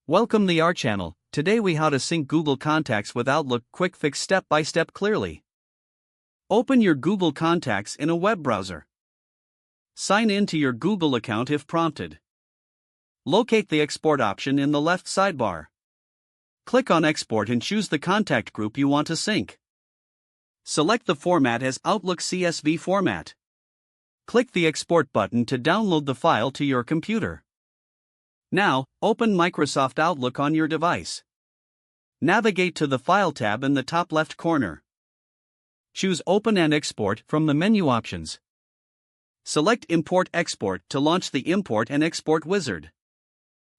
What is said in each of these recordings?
Welcome to our channel. Today we how to sync Google Contacts with Outlook. Quick fix step by step clearly. Open your Google Contacts in a web browser. Sign in to your Google account if prompted. Locate the export option in the left sidebar. Click on export and choose the contact group you want to sync. Select the format as Outlook CSV format. Click the export button to download the file to your computer. Now, open Microsoft Outlook on your device. Navigate to the File tab in the top left corner. Choose Open and Export from the menu options. Select Import Export to launch the Import and Export wizard.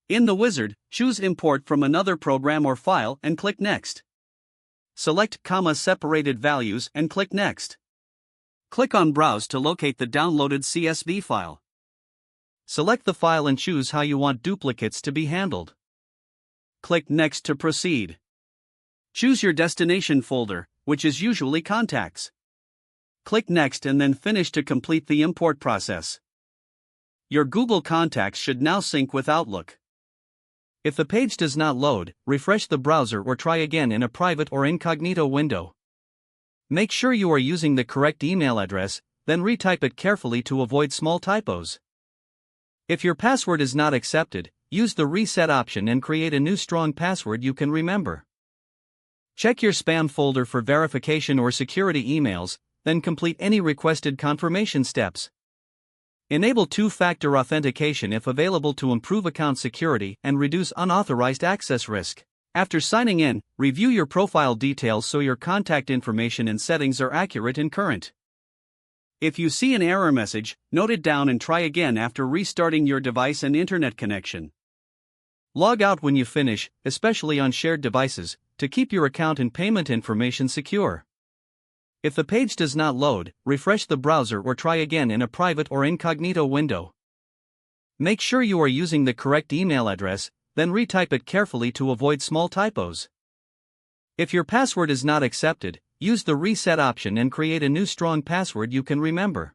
In the wizard, choose Import from another program or file and click Next. Select comma-separated values and click Next. Click on Browse to locate the downloaded CSV file. Select the file and choose how you want duplicates to be handled. Click Next to proceed. Choose your destination folder, which is usually Contacts. Click Next and then Finish to complete the import process. Your Google Contacts should now sync with Outlook. If the page does not load, refresh the browser or try again in a private or incognito window. Make sure you are using the correct email address, then retype it carefully to avoid small typos. If your password is not accepted, use the reset option and create a new strong password you can remember. Check your spam folder for verification or security emails, then complete any requested confirmation steps. Enable two-factor authentication if available to improve account security and reduce unauthorized access risk. After signing in, review your profile details so your contact information and settings are accurate and current. If you see an error message, note it down and try again after restarting your device and internet connection. Log out when you finish, especially on shared devices, to keep your account and payment information secure. If the page does not load, refresh the browser or try again in a private or incognito window. Make sure you are using the correct email address, then retype it carefully to avoid small typos. If your password is not accepted, use the reset option and create a new strong password you can remember.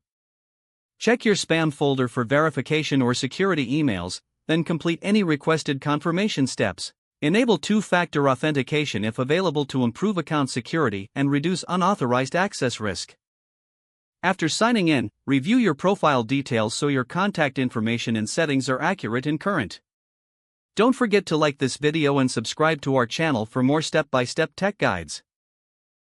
Check your spam folder for verification or security emails, then complete any requested confirmation steps. Enable two-factor authentication if available to improve account security and reduce unauthorized access risk. After signing in, review your profile details so your contact information and settings are accurate and current. Don't forget to like this video and subscribe to our channel for more step-by-step tech guides.